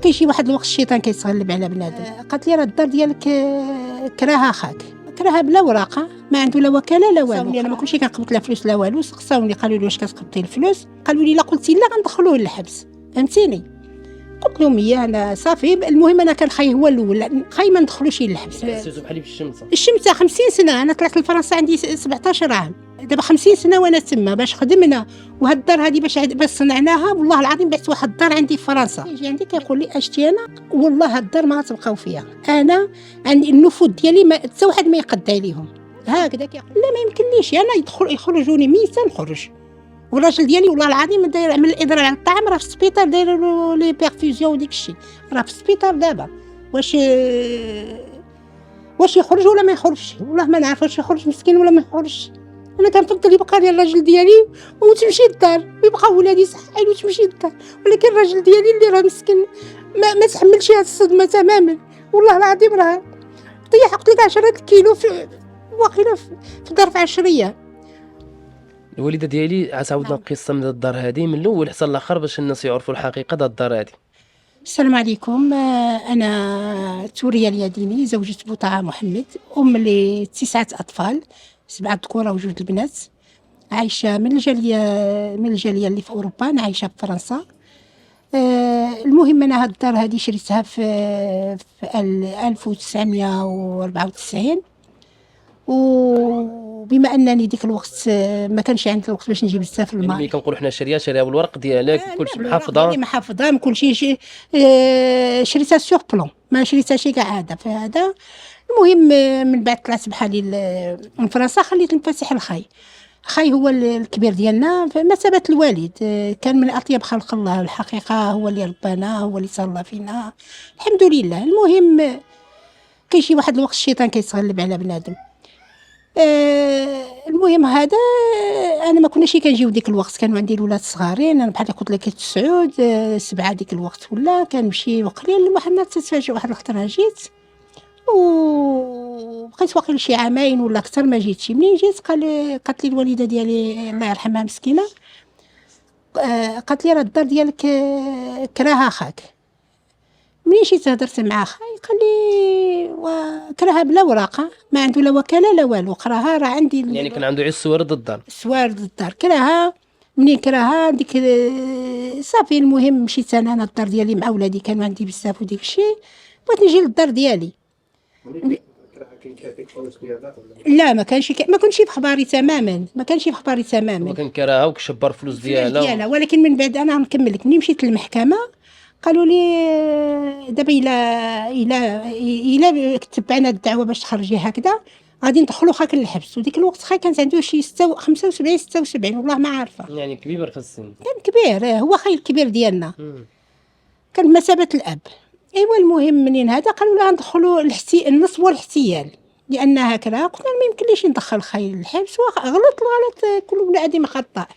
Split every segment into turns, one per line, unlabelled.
كاين شي واحد الوقت الشيطان كيتغلب على بنادم. قالت لي راه الدار ديالك كراها خاك، كراها بلا وراقه، ما عنده لا وكاله لا والو. انا ما كنتش كنقبط لا فلوس لا والو. سقساوني قالوا لي واش كتقبطي الفلوس؟ قالوا لي لا قلتي لا غندخلوه للحبس، فهمتيني؟ قلت لهم ايه انا صافي. المهم انا كان خاي هو الاول، خاي ما ندخلوش للحبس.
سيتو بحالي في
الشمس 50 سنه. انا طلعت لفرنسا عندي 17 عام، دابا 50 سنه وانا تما باش خدمنا. وهاد الدار هذه باش صنعناها والله العظيم. بعت واحد الدار عندي في فرنسا، يجي عندي كيقول لي اشتي انا والله هاد الدار ما غتبقاو فيها. انا عندي النفوذ ديالي ما حتى واحد ما يقد عليهم. هكذا كيقول لا ما يمكنليش انا يخرجوني ميته نخرج. والراجل ديالي والله العظيم داير عمل الاضرار على الطعام، راه في السبيطار داير لي بيرفيزيون وديك الشيء، راه في السبيطار دابا. واش يخرج ولا ما يخرجش؟ والله ما نعرف واش يخرج مسكين ولا ما يخرجش. انا كنفضل يبقى لي الراجل ديالي وتمشي للدار، ويبقى ولادي صحيين وتمشي للدار. ولكن الراجل ديالي اللي راه مسكين ما تحملش هاد الصدمه تماما. والله العظيم راه طيح قلت لك 10 كيلو في واقيلا في ظرف 10 ايام.
الوالده ديالي عتعاودنا القصه من الدار هذه من الاول حتى الاخر باش الناس يعرفوا الحقيقه ديال الدار هذه.
السلام عليكم. انا توريا اليديني، زوجة بوطعة محمد، ام ل9 اطفال، 7 ذكور و2 البنات، عايشه من الجاليه اللي في اوروبا. انا عايشه في فرنسا. المهم انا هاد الدار هذه شريتها في 1994. وبما انني ديك الوقت ما كانش عندي الوقت باش نجيب بزاف الماء.
يعني ملي كنقولوا حنا شاريه بالورق ديالك كلشي محافظه.
محافظه كلشي شريتها سور بلون، ما شريتها شي كاع هذا فهذا. المهم من بعد طلعت بحالي من فرنسا، خليت نفتح الخاي. خاي هو الكبير ديالنا بمثابه الوالد. كان من اطيب خلق الله الحقيقه، هو اللي ربانا، هو اللي صلى فينا الحمد لله. المهم كاين شي واحد الوقت الشيطان كيتغلب على بنادم. المهم هذا انا ما كناش كنجيو ديك الوقت، كانوا عندي الولاد صغارين. انا بحال قلت لك 9 7 ديك الوقت، ولا كنمشي وقليل واحد النهار تتفاجئ. واحد الخطره جيت وبقيت واقيلا شي عامين ولا اكثر ما جيتش. منين جيت قالت لي الوالده ديالي الله يرحمها مسكينه، قالت لي راه الدار ديالك كراها خاك. منين جيت هضرت مع خاي قال لي وكراها بلا وراقه، ما عنده لا وكاله لا والو. قراها راه عندي
يعني كان عنده عيش سوارد الدار.
سوارد الدار كراها. منين كراها ديك صافي. المهم مشيت انا الدار ديالي مع ولادي، كانوا عندي بزاف وديك الشيء، بغيت نجي للدار ديالي. لا ما كانش ما كنتش في خباري تماما، ما كانش في خباري تماما.
كان كراها وكشبر فلوس ديالها.
ولكن من بعد انا نكمل لك. منين مشيت للمحكمه قالوا لي دابا الا تبعنا الدعوه باش تخرجي هكذا غادي ندخلوا خاك للحبس. وديك الوقت خاي كانت عنده شي 75 76 والله ما عارفه.
يعني كبير في السن.
كان كبير، هو خاي الكبير ديالنا. كان بمثابه الاب. ايوا المهم منين هذا قالوا لا ندخلوا النصب والاحتيال، لان هكذا. قلنا ما يمكنليش ندخل خاي للحبس، غلط كل بني ادم خطأ.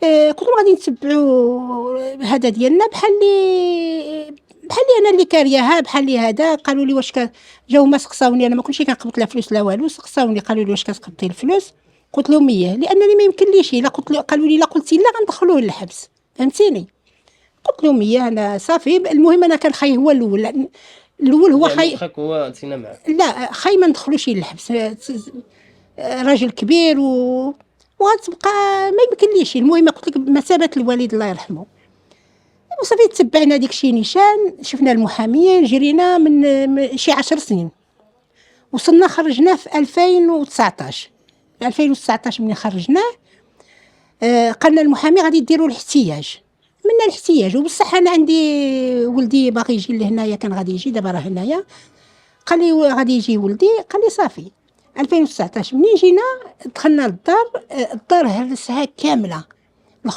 قلت لهم غادي نتبعوا هذا ديالنا بحال انا اللي كارياها بحال هذا. قالوا لي واش جاو ما سقساوني، انا ما كنتش كنقبط لا فلوس لا والو. سقساوني قالوا لي واش كتقبطي الفلوس؟ قلت لهم ايه، لانني ما يمكنليش. الا قالوا لي لا قلتي لا غندخلوه للحبس، فهمتيني؟ قلت لهم ايه انا صافي. المهم انا كان خاي هو الاول هو خاي.
خاك هو تينا معاه.
لا خاي ما ندخلوش للحبس، راجل كبير وغتبقى ما يمكنليش. المهم قلت لك بمثابه الوالد الله يرحمه. وصافي تبعنا ديك شي نيشان، شفنا المحاميين، جرينا من شي 10 سنين. وصلنا خرجناه في 2019 من خرجناه. قالنا المحامي غادي ديروا الاحتياج. منا الاحتياج. وبصح انا عندي ولدي باغي يجي لهنايا، كان غادي يجي دابا راه هنايا. قال لي غادي يجي ولدي. قال لي صافي 2019 منين جينا دخلنا للدار. الدار هرسها كامله.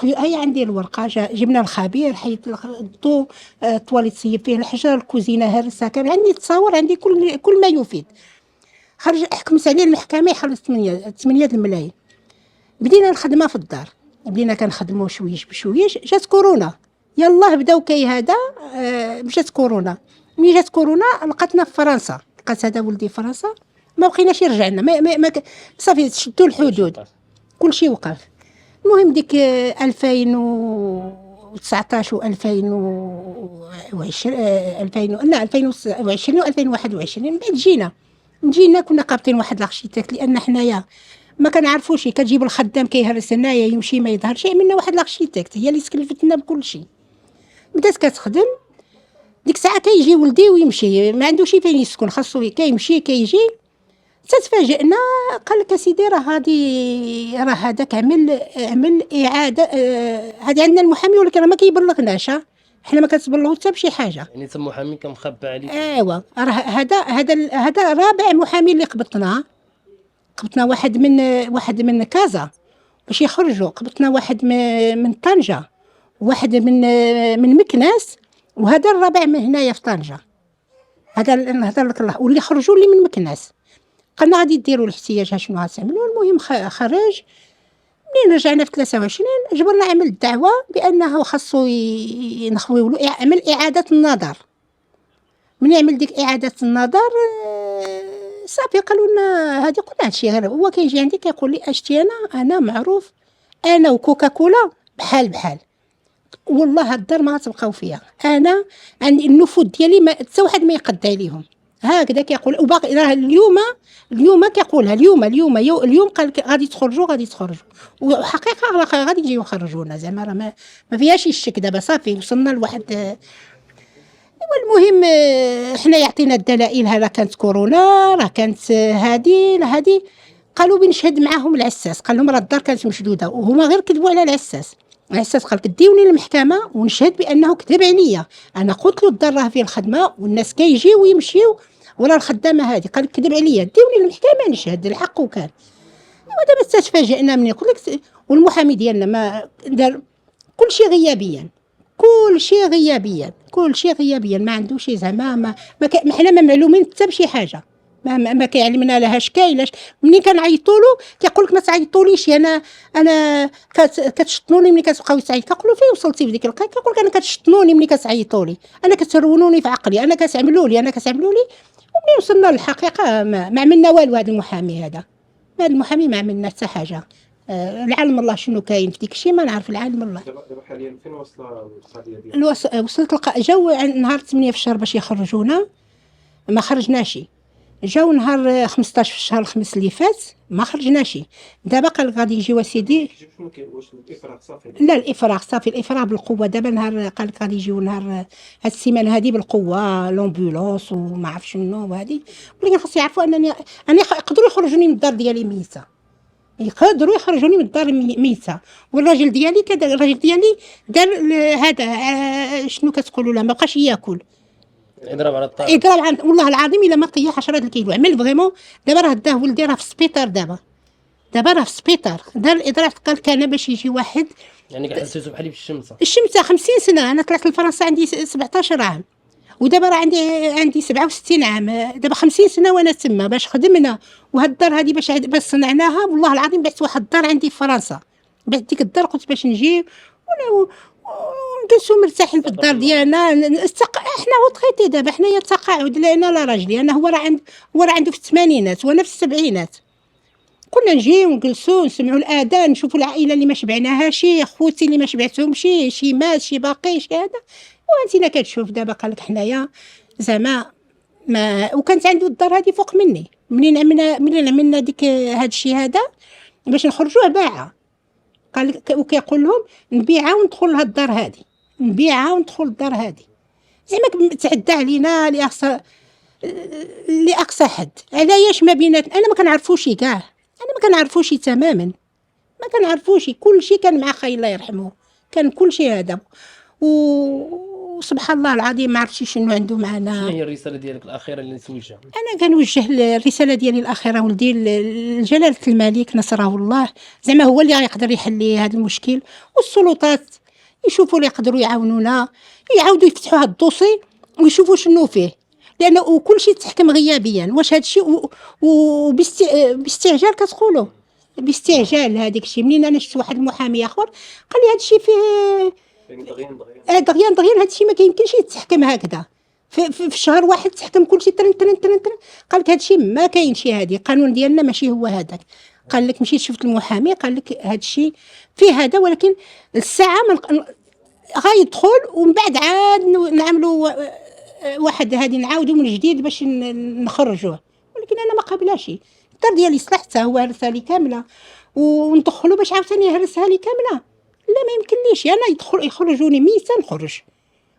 هي عندي الورقه. جبنا الخبير حيت الضو، الطواليت صيب فيه الحجر، الكوزينه هرسها كامله. عندي تصاور، عندي كل ما يفيد. خرج حكمت عليه المحكمه يخلص 8 الملايين. بدينا الخدمه في الدار، بدينا كنخدموا شويش بشويش. جات كورونا، يلاه بداو هذا. مشات كورونا. ملي جات كورونا لقاتنا في فرنسا، لقات هذا ولدي في فرنسا. ما بقيناش رجعنا. ما صافي شدوا الحدود، كل شيء وقف. المهم ديك 2000 2019 و2020 2020 و2021 من بعد جينا كنا قابطين واحد لاغشيتيكت، لان حنايا ما كنعرفوش كتجيب الخدام كيهرس هنايا يمشي ما يظهرش، عملنا واحد لاغشيتيكت هي اللي تكلفتنا بكل شيء. بدات كتخدم ديك الساعه كيجي ولدي ويمشي ما عندوش فين يسكن، خاصو كيمشي كيجي. تتفاجئنا قال لك سيدي راه هذاك عمل اعاده، هذه عندنا المحامي ولكن راه ما كيبلغناش، حنا ما كتبلغو حتى بشي حاجه.
يعني تم محامي كان مخبى عليك.
ايوا راه هذا رابع محامي اللي قبطنا واحد من كازا باش يخرجوا، قبطنا واحد من طنجة، واحد من مكناس، وهذا الرابع من هنايا في طنجة. هذا نهضر لك الله، واللي خرجوا لي من مكناس قلنا غادي ديروا الاحتياج شنو غتعملوا. المهم خرج. منين رجعنا في 23 جبرنا عمل الدعوه بانه خاصو نخويو له عمل اعاده النظر. من يعمل ديك اعاده النظر صافي قالوا لنا هذه قلنا هادشي غير هو كيجي عندي كيقول لي اشتي انا معروف انا وكوكاكولا بحال والله الدار ما غتبقاو فيها، انا عندي النفوذ ديالي ما حتى واحد ما يقد عليهم. هكذا كيقول. وباقي راه اليوم كيقولها اليوم قال غادي تخرجوا وحقيقه راه غادي يجيو يخرجونا، زعما راه ما فيهاش الشك. دابا صافي وصلنا لواحد. والمهم حنا يعطينا الدلائل، راه كانت كورونا، راه كانت هذه قالوا بنشهد معاهم العساس، قال لهم راه الدار كانت مشدوده، وهما غير كذبوا على العساس قال ديوني للمحكمه ونشهد بانه كذب عليا، انا قلت له الدار راه فيه الخدمه والناس كيجيو ويمشيو ولا الخدامه هذه، قال كذب عليا ديوني للمحكمه نشهد الحق. وكان ودابا تفاجئنا من يقول لك والمحامي ديالنا ما دار كل شيء غيابيا ما عندوش زعما ما حنا ما معلومين حتى بشي حاجه، ما كيعلمنا لهاش كايناش. ملي كنعيطوا له كيقول لك ما تعيطوليش، انا كتشطنوني ملي كتبقاو تعيط. كنقول له فين وصلتي في ديك القضيه؟ كيقول لك انا كتشطنوني ملي كتعيطوا لي، انا كترونوني في عقلي، انا كتعملوا لي. وملي وصلنا للحقيقه ما عملنا والو. هذا المحامي ما عملنا حتى حاجه. العالم الله شنو كاين في ديك الشيء ما نعرف، العالم الله.
دابا حاليا فين واصله القضيه ديالك؟
وصلت جاو نهار 8 في الشهر باش يخرجونا، ما خرجناش. جاو نهار 15 في الشهر الخميس اللي فات ما خرجناش. دابا قال غادي يجيو سيدي.
واش الافراغ صافي؟
لا الافراغ صافي، الافراغ بالقوه. دابا نهار قال لك غادي يجيو نهار هاد السيمانه هذه بالقوه لومبولونس وما عرف شنو وهذه. ولكن خاص يعرفوا انني يقدروا يخرجوني من الدار ديالي ميته، يقدروا يخرجوني من الدار ميته. والراجل ديالي دار هذا شنو كتقولوا له، ما بقاش ياكل،
يضرب على الطار،
والله العظيم الا ما طيح 10 الكيلو. عمل فريمون. دابا راه داه ولدي راه في السبيطار، دابا راه في السبيطار. دار الاضرار قال كان باش يجي واحد.
يعني حسيتو بحالي في الشمسه
50 سنه. انا طلعت لفرنسا عندي 17 عام، ودابا راه عندي 67 عام. دابا 50 سنه وانا تما باش خدمنا. وهاد الدار هذه باش صنعناها، والله العظيم بعت واحد الدار عندي في فرنسا. بعت ديك الدار قلت باش نجي ونجلسوا مرتاحين في الدار ديالنا. احنا وطخيتي دابا حنايا التقاعد، لان لا راجلي انا هو راه عنده في الثمانينات وانا في السبعينات. كنا نجيو ونجلسوا نسمعوا الاذان، نشوفوا العائله اللي ما شبعناهاش، خوتي اللي ما شبعتهمش، شي مات شي باقي شي هذا. وانتينا كتشوف دابا قال لك حنايا زعما ما. وكانت عنده الدار هذه فوق مني. منين عملنا ديك هذا الشيء هذا باش نخرجوه باعها. قال لك وكيقول لهم نبيعها وندخل لهاد الدار هذه، زعما تعدى علينا لاقصى حد. علاش ما بينات انا ما كنعرفوش كاع، تماما ما كنعرفوش. كل شيء كان مع خاي الله يرحمه، كان كل شيء هذا. وسبحان الله العظيم ما عرفتش شنو عنده معنا.
شنو هي الرساله ديالك الاخيره اللي توجهها؟
انا كنوجه الرساله ديالي الاخيره ولدي لجلاله الملك نصره الله، زعما هو اللي يقدر يحل هذا المشكل. والسلطات يشوفوا اللي يقدروا يعاونونا، يعاودوا يفتحوا هذا الدوسي ويشوفوا شنو فيه، لانه كل شيء تحكم غيابيا. واش هذا الشيء باستعجال كتقولوا باستعجال هذاك الشيء. منين انا شفت واحد المحامي اخر قال لي هذا الشيء فيه دغيان هذا الشيء ما كيمكنش يتحكم هكذا في شهر واحد، تحكم كل شيء ترن. قال لك هذا الشيء ما كاينش، هذه القانون ديالنا ماشي هو هذاك. قال لك مشيت شفت المحامي قال لك هذا الشيء فيه هذا، ولكن الساعه غيدخل ومن بعد عاد نعملوا واحد هادي نعاودوا من جديد باش نخرجوه، ولكن انا ما قابلاش الدار ديالي صلحتها هو هرسها لي كامله وندخلوا باش عاوتاني يهرسها لي كامله، لا ما يمكنليش انا يخرجوني ميسه نخرج.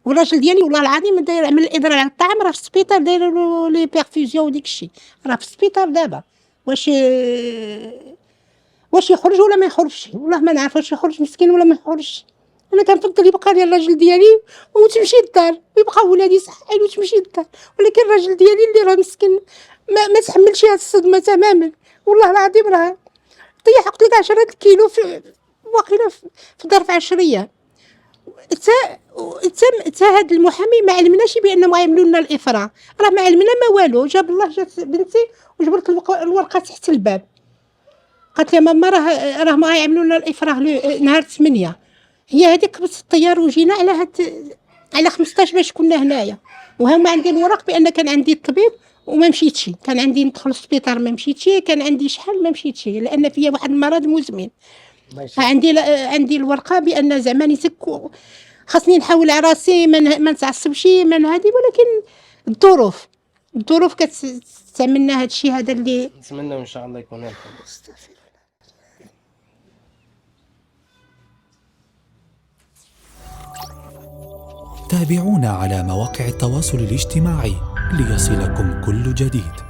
والراجل ديالي والله العظيم داير عمل الاضرار على الطعام، راه في السبيطار داير لي بيرفيزيون وديك الشيء، راه في السبيطار دابا. واش يخرج ولا ما يخرجش؟ والله ما نعرف واش يخرج مسكين ولا ما يخرجش. انا كنفضل يبقى لي الراجل ديالي وتمشي للدار ويبقى ولادي صحيين وتمشي للدار، ولكن الراجل ديالي اللي راه مسكين ما تحملش هاد الصدمه تماما. والله العظيم راه طيح قلت لك 10 كيلو في واقيلا في ظرف 10 ايام. تا هاد المحامي ما علمناش بانهم غيعملوا لنا الافراغ، راه ما علمنا ما والو. جاب الله جات بنتي وجبرت الورقه تحت الباب، قالت لي ماما راه ما غيعملوا لنا الافراغ نهار 8. هي هذيك كبست الطيار وجينا على 15 باش كنا هنايا، وهما عندي الورق بان كان عندي الطبيب وما مشيتش، كان عندي ندخل للسبيطار ما مشيتش، كان عندي شحال ما مشيتش لان فيا واحد المرض مزمن. عندي الورقه بان زعما نسك خاصني نحاول على راسي ما نتعصبش من هذه، ولكن الظروف كتعملنا هذا الشيء هذا اللي
نتمنى ان شاء الله يكون الحل.
تابعونا على مواقع التواصل الاجتماعي ليصلكم كل جديد.